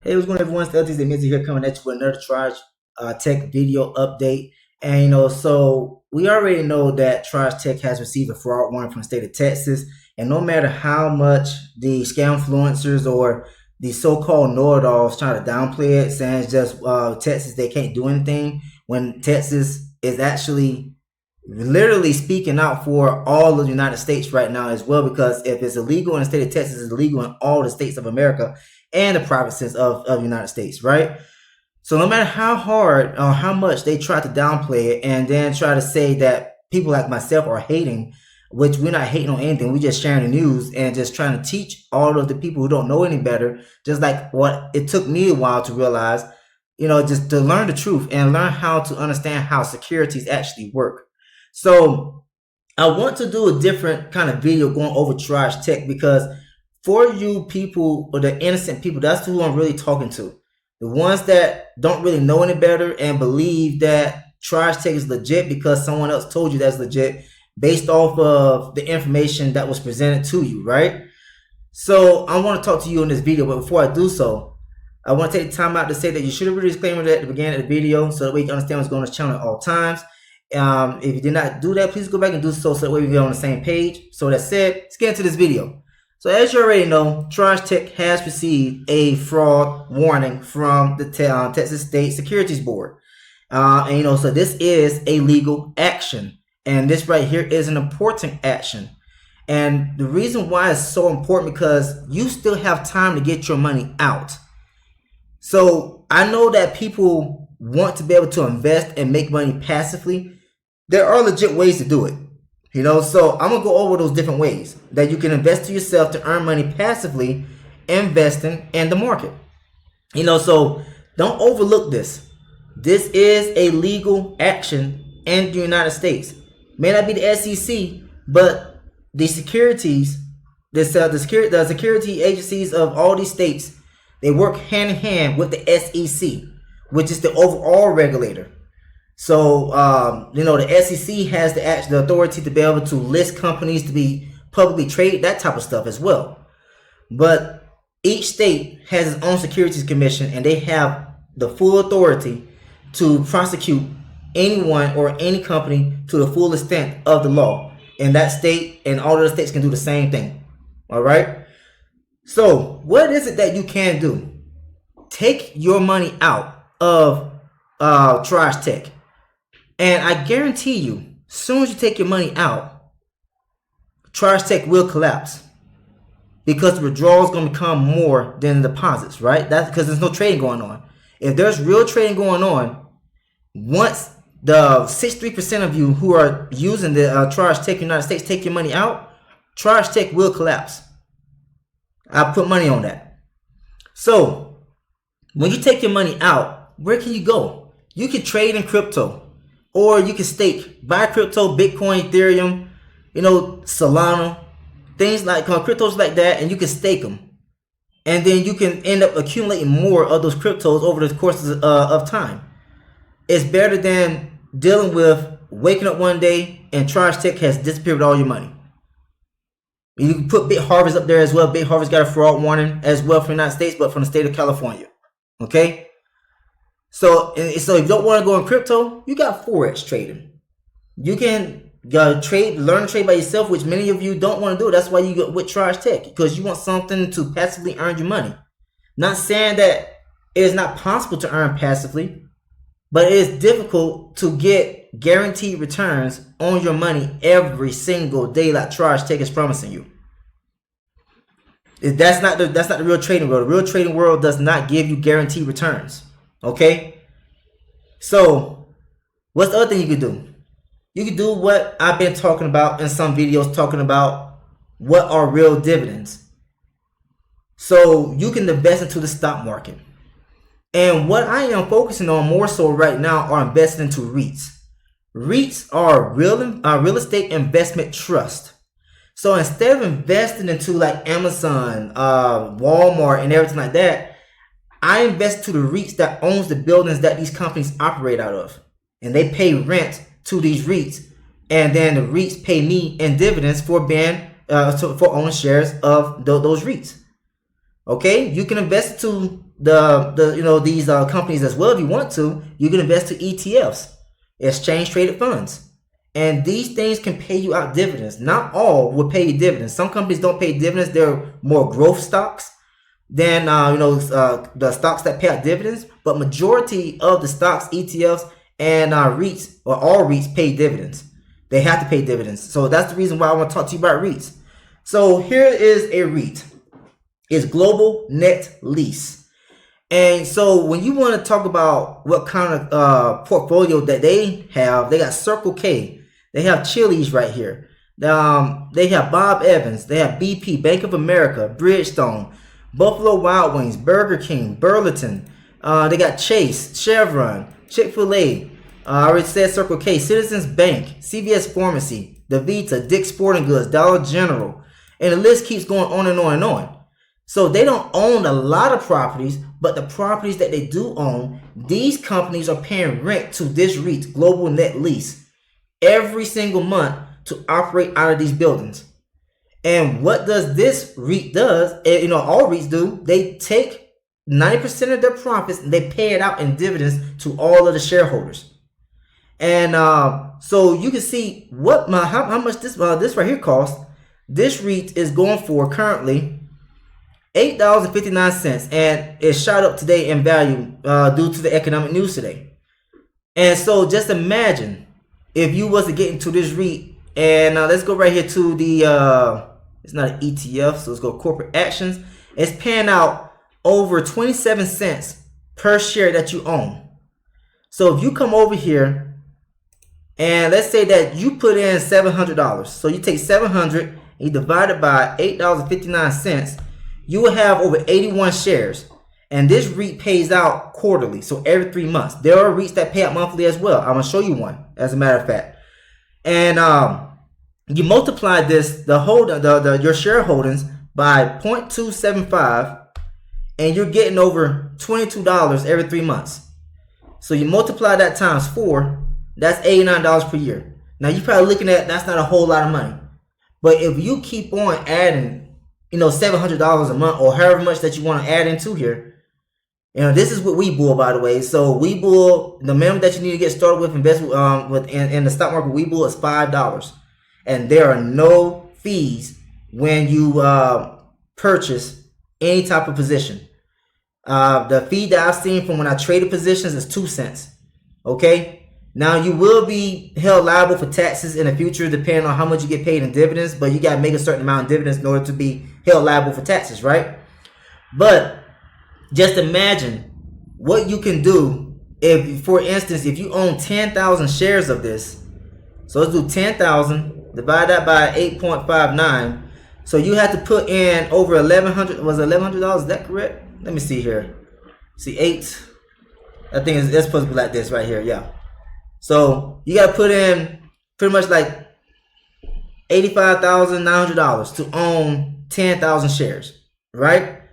Hey, what's going on, everyone? It's LT's the Mizzy here coming at you with another Trage Tech video update. And so we already know that Trage Tech has received a fraud warning from the state of Texas. And no matter how much the scam influencers or the so-called know-it-alls try to downplay it, saying it's just Texas, they can't do anything, when Texas is actually literally speaking out for all of the United States right now as well, because if it's illegal in the state of Texas, it's illegal in all the states of America and the provinces of the United States, right? So no matter how hard or how much they try to downplay it and then try to say that people like myself are hating, which we're not hating on anything, we're just sharing the news and just trying to teach all of the people who don't know any better, just like what it took me a while to realize, just to learn the truth and learn how to understand how securities actually work. So I want to do a different kind of video going over Trage Tech, because for you people, or the innocent people, that's who I'm really talking to. The ones that don't really know any better and believe that Trage Tech is legit because someone else told you that's legit based off of the information that was presented to you, right? So I want to talk to you in this video, but before I do so, I want to take the time out to say that you should have read a disclaimer at the beginning of the video so that way you can understand what's going on this channel at all times. If you did not do that, please go back and do so that way we get on the same page. So that said, let's get into this video. So as you already know, Trage Tech has received a fraud warning from the Texas State Securities Board. So this is a legal action. And this right here is an important action. And the reason why it's so important, because you still have time to get your money out. So I know that people want to be able to invest and make money passively. There are legit ways to do it. So I'm going to go over those different ways that you can invest to yourself to earn money passively, investing in the market. So don't overlook this. This is a legal action in the United States. May not be the SEC, but the securities, the security agencies of all these states, they work hand in hand with the SEC, which is the overall regulator. So, the SEC has the authority to be able to list companies to be publicly traded, that type of stuff as well. But each state has its own securities commission, and they have the full authority to prosecute anyone or any company to the full extent of the law in that state, and all of the states can do the same thing. All right. So what is it that you can do? Take your money out of Trage Tech. And I guarantee you, as soon as you take your money out, Trage Tech will collapse, because the withdrawals going to become more than the deposits, right? That's because there's no trading going on. If there's real trading going on, once the 63% of you who are using the Trage Tech United States take your money out, Trage Tech will collapse. I put money on that. So when you take your money out, where can you go? You can trade in crypto. Or you can stake, buy crypto, Bitcoin, Ethereum, Solana, things like cryptos like that, and you can stake them. And then you can end up accumulating more of those cryptos over the course of time. It's better than dealing with waking up one day and Trage Tech has disappeared with all your money. You can put BitHarvest up there as well. BitHarvest got a fraud warning as well from the United States, but from the state of California. Okay? So if you don't want to go in crypto, you got Forex trading. You can learn to trade by yourself, which many of you don't want to do. That's why you go with Trage Tech, because you want something to passively earn your money. Not saying that it is not possible to earn passively, but it is difficult to get guaranteed returns on your money every single day like Trage Tech is promising you. That's not the real trading world. The real trading world does not give you guaranteed returns. Okay, so what's the other thing you could do? You could do what I've been talking about in some videos, talking about what are real dividends. So you can invest into the stock market. And what I am focusing on more so right now are investing into REITs. REITs are real estate investment trust. So instead of investing into like Amazon, Walmart, and everything like that, I invest to the REITs that owns the buildings that these companies operate out of. And they pay rent to these REITs. And then the REITs pay me in dividends for owning shares of those REITs. Okay, you can invest to these companies as well if you want to. You can invest to ETFs, exchange traded funds, and these things can pay you out dividends. Not all will pay you dividends. Some companies don't pay dividends. They're more growth stocks than the stocks that pay out dividends. But majority of the stocks, ETFs, and REITs, or all REITs, pay dividends. They have to pay dividends. So that's the reason why I want to talk to you about REITs. So here is a REIT. It's Global Net Lease. And so when you want to talk about what kind of portfolio that they got Circle K. They have Chili's right here. They have Bob Evans. They have BP, Bank of America, Bridgestone, Buffalo Wild Wings, Burger King, Burlington. They got Chase, Chevron, Chick-fil-A. I already said Circle K, Citizens Bank, CVS Pharmacy, DaVita, Dick's Sporting Goods, Dollar General. And the list keeps going on and on and on. So they don't own a lot of properties, but the properties that they do own, these companies are paying rent to this REIT, Global Net Lease, every single month to operate out of these buildings. And what does this REIT does? All REITs do. They take 90% of their profits and they pay it out in dividends to all of the shareholders. And so you can see how much this right here costs. This REIT is going for currently $8.59, and it shot up today in value due to the economic news today. And so just imagine if you was to get into this REIT, and let's go right here to the it's not an ETF, so let's go corporate actions. It's paying out over 27 cents per share that you own. So if you come over here and let's say that you put in $700, so you take $700 and you divide it by $8.59, you will have over 81 shares. And this REIT pays out quarterly, so every 3 months. There are REITs that pay out monthly as well. I'm going to show you one, as a matter of fact. And you multiply this, your shareholdings by 0.275, and you're getting over $22 every 3 months. So you multiply that times 4, that's $89 per year. Now you're probably looking at, that's not a whole lot of money. But if you keep on adding, $700 a month, or however much that you want to add into here. This is with Webull, by the way. So Webull, the minimum that you need to get started with in the stock market, Webull is $5, and there are no fees when you purchase any type of position. The fee that I've seen from when I traded positions is 2 cents. Okay. Now you will be held liable for taxes in the future, depending on how much you get paid in dividends. But you got to make a certain amount of dividends in order to be held liable for taxes, right? But just imagine what you can do if, for instance, if you own 10,000 shares of this. So let's do 10,000, divide that by 8.59. So you have to put in over $1,100. Was it $1,100? Is that correct? Let me see here. See, 8. I think it's supposed to be like this right here. Yeah. So you got to put in pretty much like $85,900 to own 10,000 shares, right?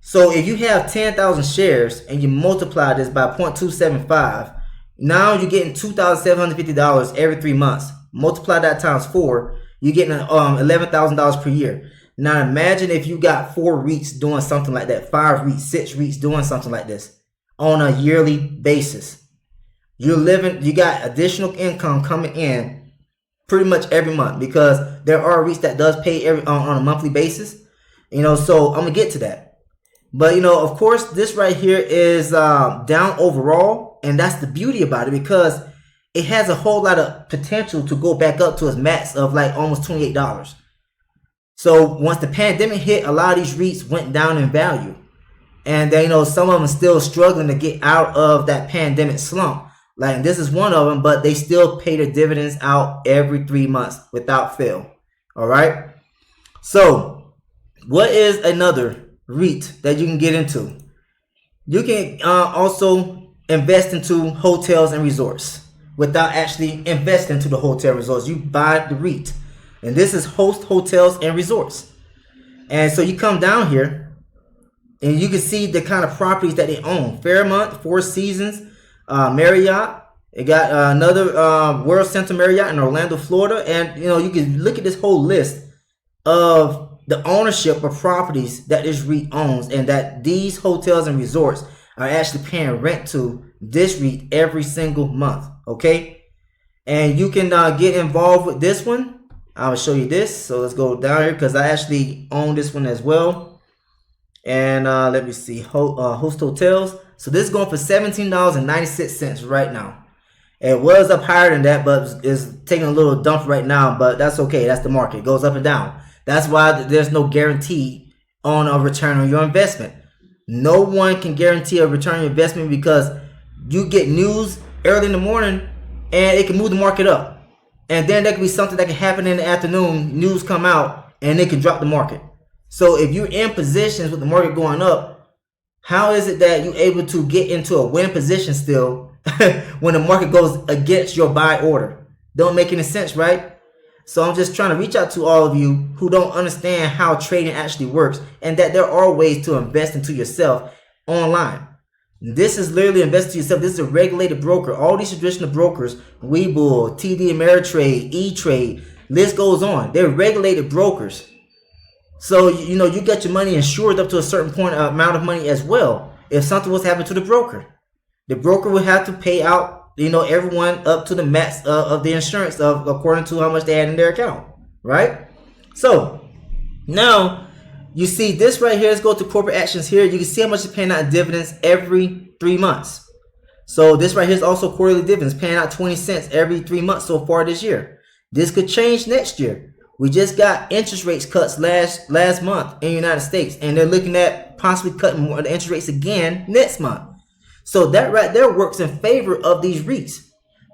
So if you have 10,000 shares and you multiply this by 0.275, now you're getting $2,750 every 3 months. Multiply that times 4, you're getting $11,000 per year. Now imagine if you got 4 REITs doing something like that, 5 REITs, 6 REITs doing something like this on a yearly basis. You got additional income coming in pretty much every month, because there are REITs that does pay on a monthly basis. So I'm gonna get to that. But of course, this right here is down overall, and that's the beauty about it, because it has a whole lot of potential to go back up to its max of like almost $28. So once the pandemic hit, a lot of these REITs went down in value, and some of them are still struggling to get out of that pandemic slump. Like this is one of them, but they still pay their dividends out every 3 months without fail. All right. So what is another REIT that you can get into? You can also invest into hotels and resorts without actually investing into the hotel resorts. You buy the REIT, and this is Host Hotels and Resorts. And so you come down here and you can see the kind of properties that they own: Fairmont, Four Seasons, Marriott. It got another World Center Marriott in Orlando, Florida. And you can look at this whole list of the ownership of properties that this REIT owns, and that these hotels and resorts are actually paying rent to this REIT every single month. Okay, and you can get involved with this one. I'll show you this. So let's go down here because I actually own this one as well. And let me see, host hotels. So this is going for $17.96 right now. It was up higher than that, but it's taking a little dump right now. But that's okay. That's the market. It goes up and down. That's why there's no guarantee on a return on your investment. No one can guarantee a return on your investment because you get news early in the morning and it can move the market up. And then there could be something that can happen in the afternoon. News come out and it can drop the market. So if you're in positions with the market going up, how is it that you're able to get into a win position still when the market goes against your buy order? Don't make any sense, right? So I'm just trying to reach out to all of you who don't understand how trading actually works, and that there are ways to invest into yourself online. This is literally invest into yourself. This is a regulated broker. All these traditional brokers, Webull, TD Ameritrade, E-Trade, list goes on. They're regulated brokers. So, you know, you get your money insured up to a certain point amount of money as well. If something was happening to the broker would have to pay out, you know, everyone up to the max of the insurance of according to how much they had in their account, right? So now you see this right here. Let's go to corporate actions here. You can see how much it's paying out in dividends every 3 months. So this right here is also quarterly dividends, paying out 20 cents every 3 months so far this year. This could change next year. We just got interest rates cuts last month in the United States, and they're looking at possibly cutting more of the interest rates again next month. So that right there works in favor of these REITs,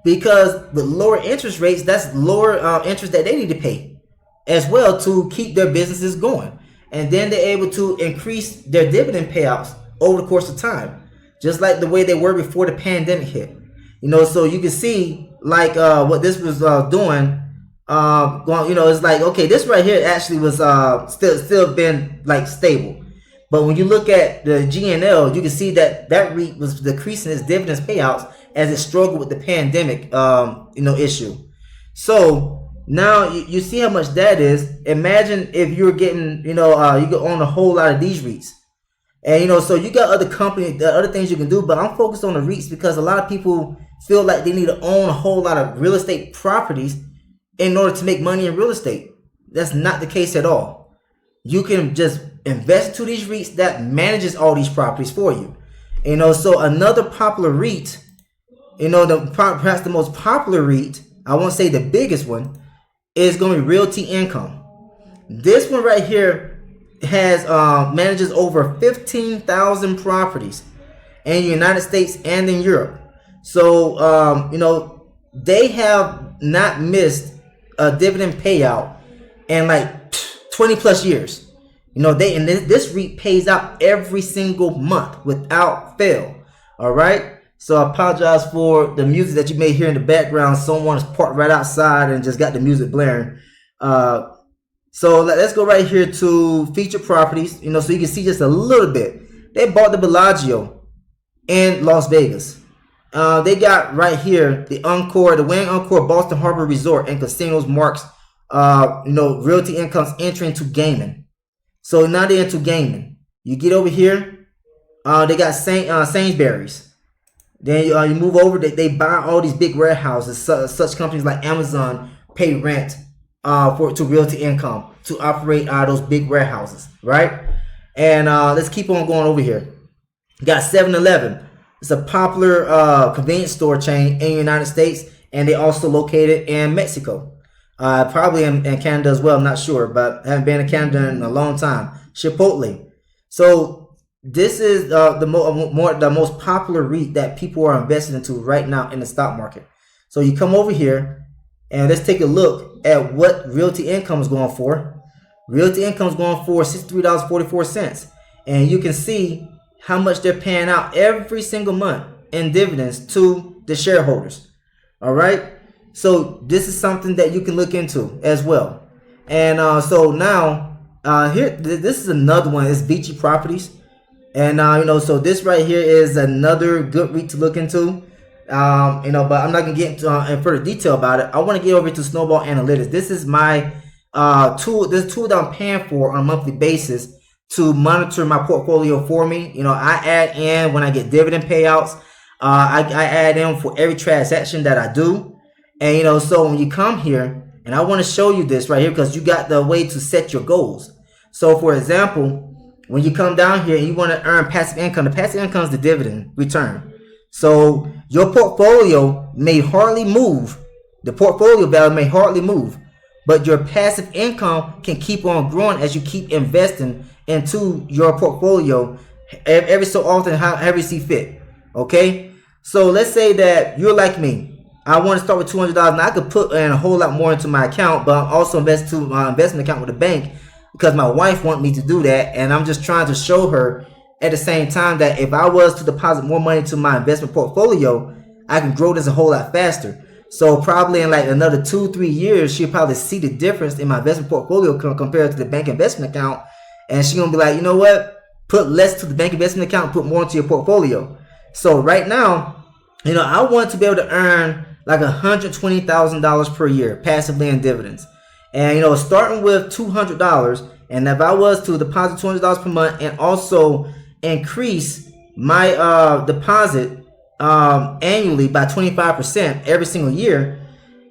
because with lower interest rates, that's lower interest that they need to pay as well to keep their businesses going. And then they're able to increase their dividend payouts over the course of time, just like the way they were before the pandemic hit. You know, so you can see like what this was doing. You know, it's like, okay, this right here actually was still been like stable. But when you look at the GNL, you can see that REIT was decreasing its dividends payouts as it struggled with the pandemic, you know, issue. So now you see how much that is. Imagine if you're getting, you know, you could own a whole lot of these REITs. And, you know, so you got other companies, other things you can do, but I'm focused on the REITs because a lot of people feel like they need to own a whole lot of real estate properties in order to make money in real estate. That's not the case at all. You can just invest into these REITs that manages all these properties for you. You know, so another popular REIT, you know, perhaps the most popular REIT, I won't say the biggest one, is going to be Realty Income. This one right here has manages over 15,000 properties in the United States and in Europe. So, you know, they have not missed a dividend payout in like 20 plus years. You know, this REIT pays out every single month without fail. All right. So I apologize for the music that you may hear in the background. Someone's parked right outside and just got the music blaring. So let's go right here to featured properties. You know, so you can see just a little bit. They bought the Bellagio in Las Vegas. They got right here the Wing Encore Boston Harbor Resort and Casinos marks, you know, Realty Income's entry into gaming. So now they're into gaming. You get over here, they got Sainsbury's. Then you move over, they buy all these big warehouses. Such companies like Amazon pay rent to Realty Income to operate those big warehouses, right? And let's keep on going over here. You got 7-Eleven. It's a popular convenience store chain in the United States, and they also located in Mexico. Probably in Canada as well, I'm not sure, but I haven't been to Canada in a long time. Chipotle. So this is the most popular REIT that people are investing into right now in the stock market. So you come over here and let's take a look at what Realty Income is going for. Realty Income is going for $63.44, and you can see how much they're paying out every single month in dividends to the shareholders. All right. So this is something that you can look into as well. And so now here, this is another one. It's Beachy Properties. And you know, so this right here is another good REIT to look into. You know, but I'm not gonna get into in further detail about it. I want to get over to Snowball Analytics. This is my this tool that I'm paying for on a monthly basis to monitor my portfolio for me. You know, I add in when I get dividend payouts. I add in for every transaction that I do. And you know, so when you come here, and I want to show you this right here because you got the way to set your goals. So for example, when you come down here and you want to earn passive income, the passive income is the dividend return. So your portfolio may hardly move. The portfolio value may hardly move, but your passive income can keep on growing as you keep investing into your portfolio every so often, however you see fit. Okay, so let's say that you're like me. I want to start with $200. Now I could put in a whole lot more into my account, but I'm also invest to my investment account with the bank because my wife wants me to do that, and I'm just trying to show her at the same time that if I was to deposit more money to my investment portfolio, I can grow this a whole lot faster. So probably in like another 2-3 years, she'll probably see the difference in my investment portfolio compared to the bank investment account, and she's gonna be like, you know what? Put less to the bank investment account, put more into your portfolio. So right now, you know, I want to be able to earn like $120,000 per year passively in dividends. And you know, starting with $200, and if I was to deposit $200 per month and also increase my deposit annually by 25% every single year,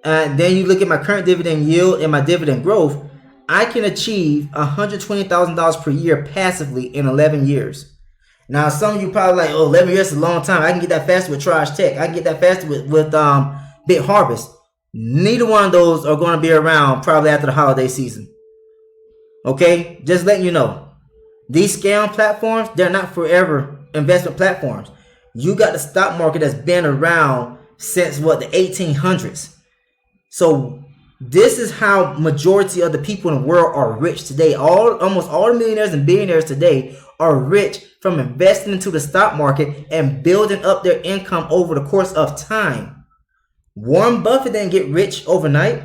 and then you look at my current dividend yield and my dividend growth, I can achieve $120,000 per year passively in 11 years. Now, some of you probably like, oh, 11 years is a long time. I can get that faster with Trage Tech. I can get that faster with Bit Harvest. Neither one of those are going to be around probably after the holiday season. Okay? Just letting you know. These scam platforms, they're not forever investment platforms. You got the stock market that's been around since, what, the 1800s. So this is how majority of the people in the world are rich today. Almost all the millionaires and billionaires today are rich from investing into the stock market and building up their income over the course of time. Warren Buffett didn't get rich overnight.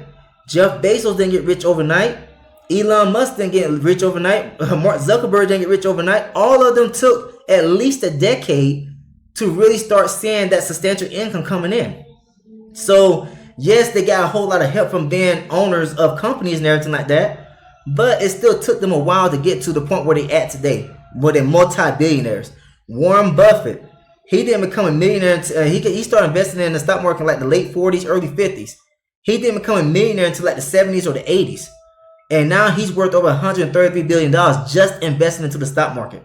Jeff Bezos didn't get rich overnight. Elon Musk didn't get rich overnight. Mark Zuckerberg didn't get rich overnight. All of them took at least a decade to really start seeing that substantial income coming in. So yes, they got a whole lot of help from being owners of companies and everything like that, but it still took them a while to get to the point where they at today, where they're multi-billionaires. Warren Buffett, he didn't become a millionaire until he started investing in the stock market in like the late 40s, early 50s. He didn't become a millionaire until like the 70s or the 80s. And now he's worth over $133 billion just investing into the stock market.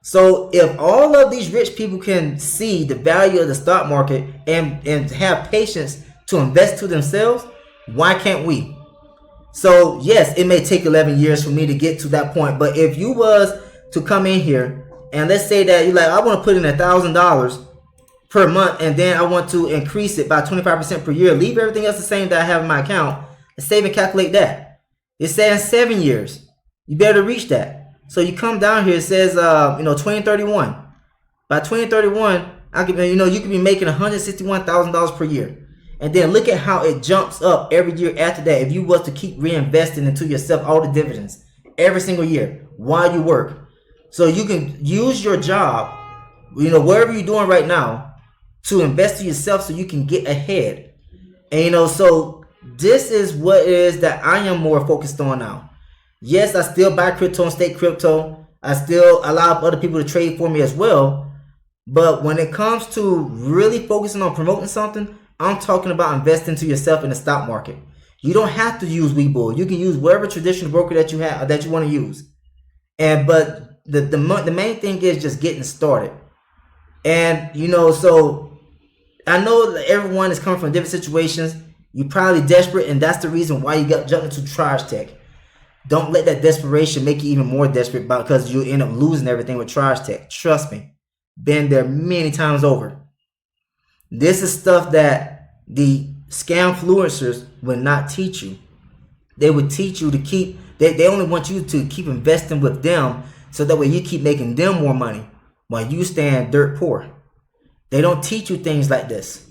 So if all of these rich people can see the value of the stock market and have patience to invest to themselves, why can't we? So yes, it may take 11 years for me to get to that point, but if you was to come in here and let's say that you're like, I want to put in $1,000 per month and then I want to increase it by 25% per year, leave everything else the same that I have in my account and save and calculate that. It's saying 7 years. You better reach that. So you come down here, it says 2031. By 2031, you could be making $161,000 per year. And then look at how it jumps up every year after that if you was to keep reinvesting into yourself all the dividends every single year while you work. So you can use your job, wherever you're doing right now, to invest to yourself so you can get ahead. And so this is what it is that I am more focused on now. Yes, I still buy crypto and stake crypto. I still allow other people to trade for me as well. But when it comes to really focusing on promoting something, I'm talking about investing to yourself in the stock market. You don't have to use Webull. You can use whatever traditional broker that you have that you want to use. But the main thing is just getting started. And so I know that everyone is coming from different situations. You're probably desperate, and that's the reason why you got jumped into Trage Tech. Don't let that desperation make you even more desperate because you'll end up losing everything with Trage Tech. Trust me. Been there many times over. This is stuff that the scam influencers will not teach you. They would teach you to keep, they only want you to keep investing with them so that way you keep making them more money while you stand dirt poor. They don't teach you things like this.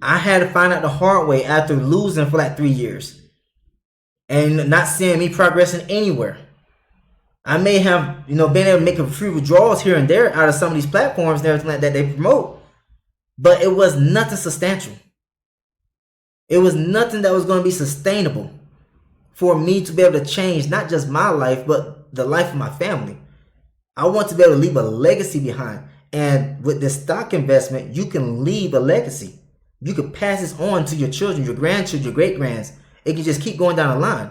I had to find out the hard way after losing for like 3 years and not seeing me progressing anywhere. I may have, been able to make a few withdrawals here and there out of some of these platforms and everything like that they promote, but it was nothing substantial. It was nothing that was going to be sustainable for me to be able to change not just my life, but the life of my family. I want to be able to leave a legacy behind. And with this stock investment, you can leave a legacy. You can pass this on to your children, your grandchildren, your great-grands. It can just keep going down the line.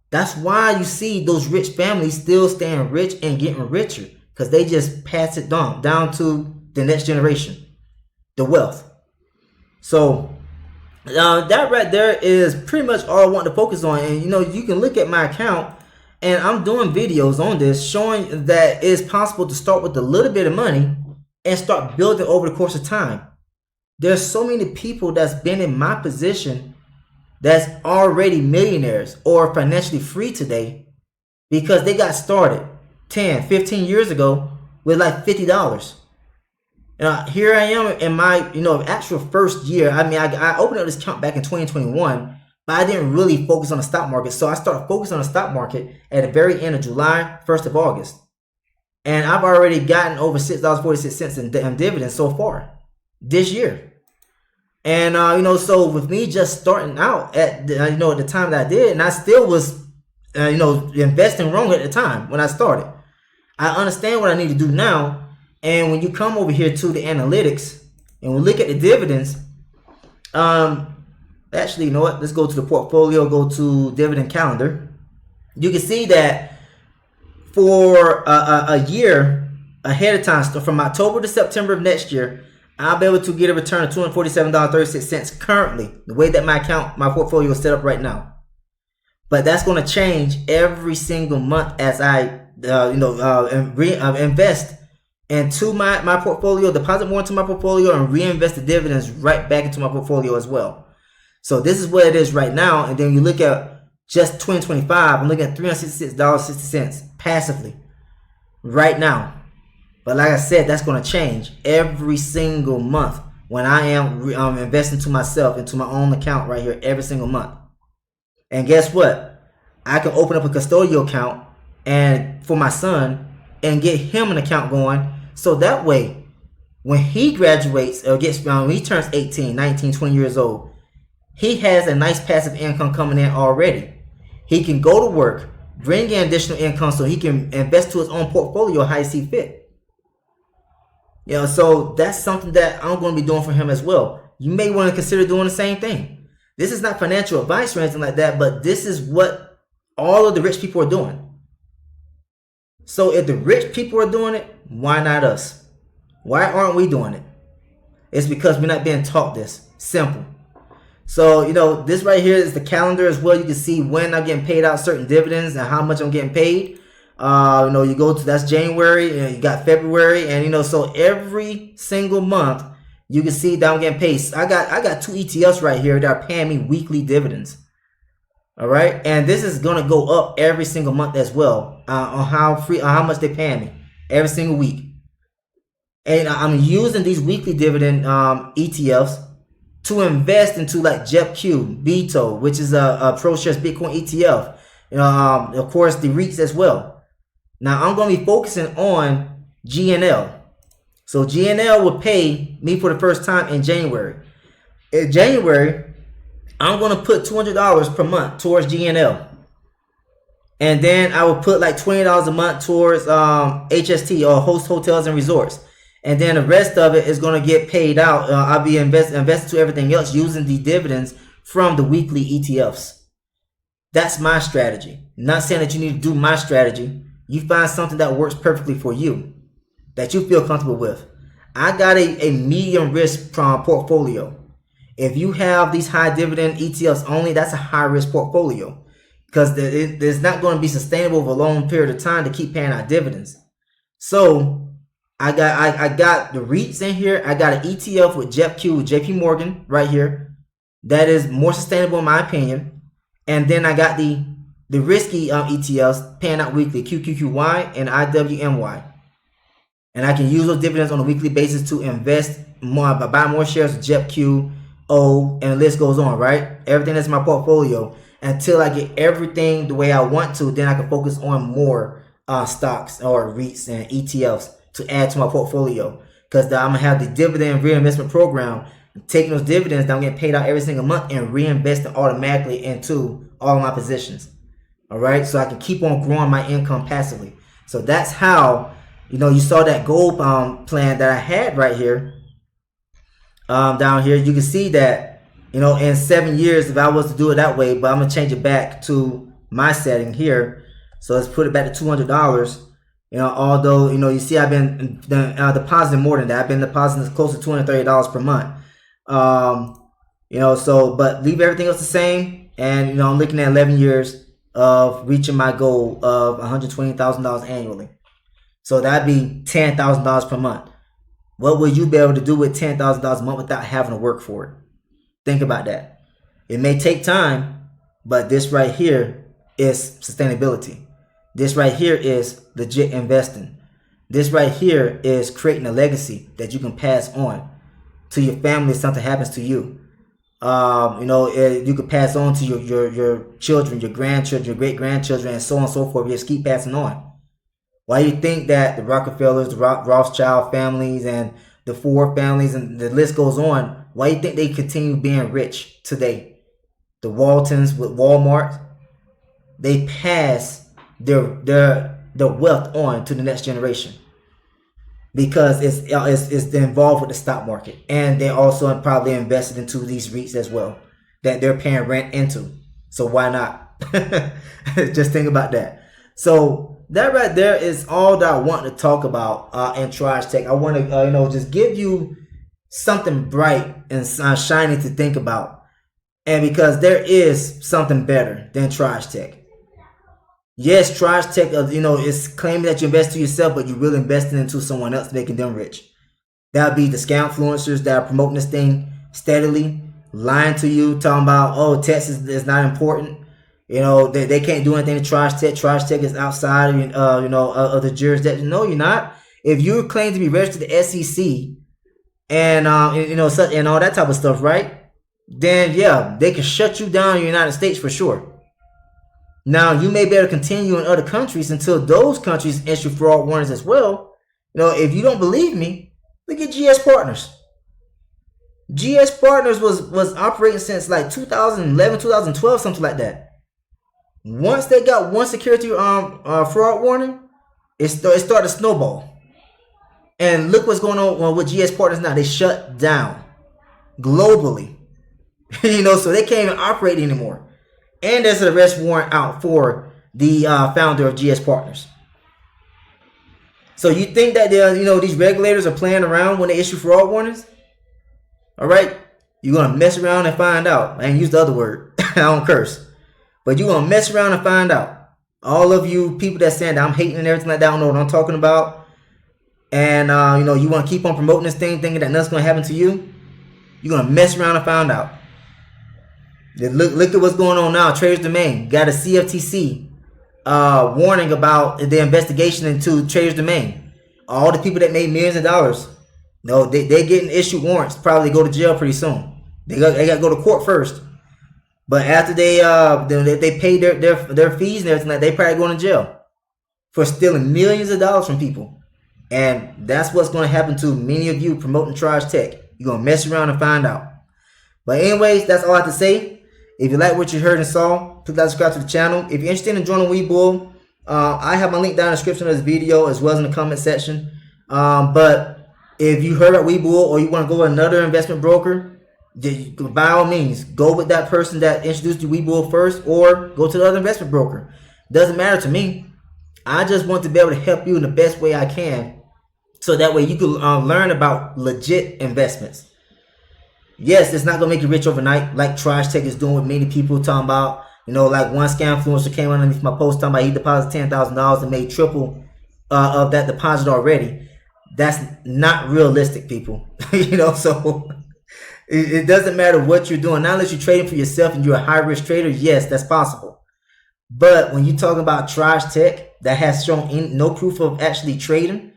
That's why you see those rich families still staying rich and getting richer, because they just pass it down to the next generation, the wealth. So that right there is pretty much all I want to focus on. And you can look at my account, and I'm doing videos on this showing that it's possible to start with a little bit of money and start building over the course of time. There's so many people that's been in my position that's already millionaires or financially free today because they got started 10, 15 years ago with like $50. Here I am in my, actual first year. I mean, I opened up this account back in 2021, but I didn't really focus on the stock market. So I started focusing on the stock market at the very end of July, 1st of August. And I've already gotten over $6.46 in dividends so far this year. And, so with me just starting out at the time that I did, and I still was, investing wrong at the time when I started. I understand what I need to do now. And when you come over here to the analytics and we look at the dividends, actually, you know what? Let's go to the portfolio, go to dividend calendar. You can see that for a year ahead of time, so from October to September of next year, I'll be able to get a return of $247.36 currently, the way that my portfolio is set up right now. But that's going to change every single month as I, invest into my portfolio, deposit more into my portfolio, and reinvest the dividends right back into my portfolio as well. So this is what it is right now. And then you look at just 2025, I'm looking at $366.60 passively right now. But like I said, that's going to change every single month when I am investing to myself, into my own account right here every single month. And guess what? I can open up a custodial account and for my son and get him an account going. So that way, when he graduates or when he turns 18, 19, 20 years old, he has a nice passive income coming in already. He can go to work, bring in additional income so he can invest to his own portfolio how he sees fit. So that's something that I'm going to be doing for him as well. You may want to consider doing the same thing. This is not financial advice or anything like that, but this is what all of the rich people are doing. So if the rich people are doing it, why not us? Why aren't we doing it? It's because we're not being taught this. Simple. So, this right here is the calendar as well. You can see when I'm getting paid out certain dividends and how much I'm getting paid. You go to, that's January, and you got February, and so every single month you can see that I'm getting paid. I got 2 ETFs right here that are paying me weekly dividends. All right, and this is gonna go up every single month as well on how much they pay me every single week. And I'm using these weekly dividend ETFs to invest into like JEPQ, BITO, which is a ProShares Bitcoin ETF. Of course, the REITs as well. Now I'm going to be focusing on GNL. So GNL will pay me for the first time in January. In January, I'm going to put $200 per month towards GNL. And then I will put like $20 a month towards HST, or Host Hotels and Resorts. And then the rest of it is going to get paid out. I'll be investing to everything else using the dividends from the weekly ETFs. That's my strategy. Not saying that you need to do my strategy. You find something that works perfectly for you, that you feel comfortable with. I got a medium risk portfolio. If you have these high dividend ETFs only, that's a high risk portfolio, because it's not going to be sustainable over a long period of time to keep paying out dividends. So I got the REITs in here. I got an ETF with JEPQ, JP Morgan right here. That is more sustainable in my opinion. And then I got the risky ETFs paying out weekly, QQQY and IWMY. And I can use those dividends on a weekly basis to invest more, buy more shares of JEPQ, O, and the list goes on, right? Everything that's in my portfolio until I get everything the way I want to. Then I can focus on more stocks or REITs and ETFs to add to my portfolio, because I'm going to have the dividend reinvestment program, taking those dividends that I'm getting paid out every single month and reinvesting automatically into all my positions. All right, so I can keep on growing my income passively. So that's how, you saw that gold plan that I had right here. Down here, you can see that, in 7 years, if I was to do it that way, but I'm gonna change it back to my setting here. So let's put it back to $200. Although, you see I've been depositing more than that. I've been depositing close to $230 per month. But leave everything else the same. And, I'm looking at 11 years of reaching my goal of $120,000 annually. So that'd be $10,000 per month. What will you be able to do with $10,000 a month without having to work for it? Think about that. It may take time, but this right here is sustainability. This right here is legit investing. This right here is creating a legacy that you can pass on to your family if something happens to you. You could pass on to your children, your grandchildren, your great-grandchildren, and so on and so forth. You just keep passing on. Why do you think that the Rockefellers, the Rothschild families, and the Ford families, and the list goes on, why do you think they continue being rich today? The Waltons with Walmart, they pass their wealth on to the next generation because it's involved with the stock market, and they also probably invested into these REITs as well that they're paying rent into. So why not? Just think about that. So that right there is all that I want to talk about in Trage Tech. I want to just give you something bright and shiny to think about, and because there is something better than Trage Tech. Yes, Trage Tech, is claiming that you invest to yourself, but you're really investing into someone else, making them rich. That would be the scam influencers that are promoting this thing steadily, lying to you, talking about, oh, Texas is not important. They can't do anything to Trage Tech. Trage Tech is outside, of the jurisdiction. No, you're not. If you claim to be registered to the SEC and and all that type of stuff, right? Then yeah, they can shut you down in the United States for sure. Now you may be able to continue in other countries until those countries issue fraud warnings as well. If you don't believe me, look at GS Partners. GS Partners was operating since like 2011, 2012, something like that. Once they got one security fraud warning, it started to snowball. And look what's going on with GS Partners now. They shut down globally. So they can't even operate anymore. And there's an arrest warrant out for the founder of GS Partners. So you think that these regulators are playing around when they issue fraud warnings? All right, you're gonna mess around and find out. I ain't use the other word. I don't curse. But you're going to mess around and find out. All of you people that saying that I'm hating and everything like that, I don't know what I'm talking about. And, you want to keep on promoting this thing, thinking that nothing's going to happen to you. You're going to mess around and find out. Look at what's going on now. Trade Domain got a CFTC warning about the investigation into Trade Domain. All the people that made millions of dollars, they're getting issued warrants. Probably go to jail pretty soon. They got to go to court first. But after they pay their fees and everything, they probably going to jail for stealing millions of dollars from people. And that's what's going to happen to many of you promoting Trage Tech. You're going to mess around and find out. But anyways, that's all I have to say. If you like what you heard and saw, please subscribe to the channel. If you're interested in joining Webull, I have my link down in the description of this video as well as in the comment section. But if you heard about Webull or you want to go with another investment broker, by all means, go with that person that introduced you to Webull first, or go to the other investment broker. Doesn't matter to me. I just want to be able to help you in the best way I can, so that way you can learn about legit investments. Yes, it's not gonna make you rich overnight, like Trage Tech is doing with many people. Talking about, like one scam influencer came underneath my post talking about he deposited $10,000 and made triple of that deposit already. That's not realistic, people. So. It doesn't matter what you're doing. Not unless you're trading for yourself and you're a high-risk trader. Yes, that's possible. But when you're talking about Trage Tech that has shown no proof of actually trading,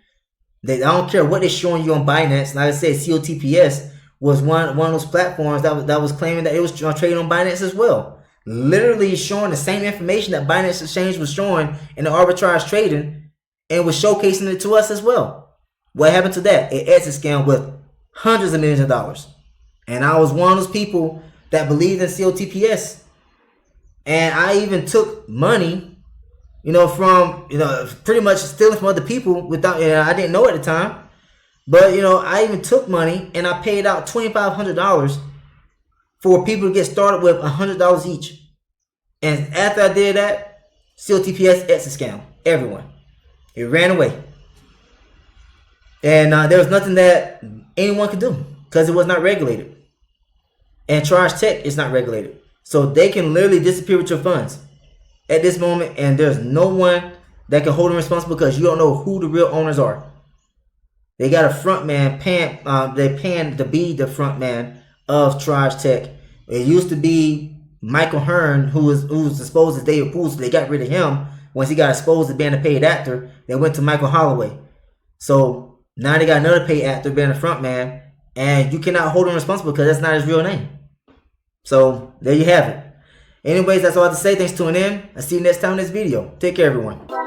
I don't care what they're showing you on Binance. Like I said, COTPS was one of those platforms that was claiming that it was trading on Binance as well. Literally showing the same information that Binance Exchange was showing in the arbitrage trading, and was showcasing it to us as well. What happened to that? An exit scam with hundreds of millions of dollars. And I was one of those people that believed in COTPS. And I even took money, from, pretty much stealing from other people without, I didn't know at the time. But, I even took money and I paid out $2,500 for people to get started with $100 each. And after I did that, COTPS exit scam everyone. It ran away. And there was nothing that anyone could do because it was not regulated. And Trage Tech is not regulated. So they can literally disappear with your funds at this moment. And there's no one that can hold them responsible because you don't know who the real owners are. They got a front man, they paying to be the front man of Trage Tech. It used to be Michael Hearn, who was exposed as David Poole, so they got rid of him. Once he got exposed as being a paid actor, they went to Michael Holloway. So now they got another paid actor being a front man, and you cannot hold him responsible because that's not his real name. So there you have it. Anyways, that's all I have to say. Thanks for tuning in. I'll see you next time in this video. Take care, everyone.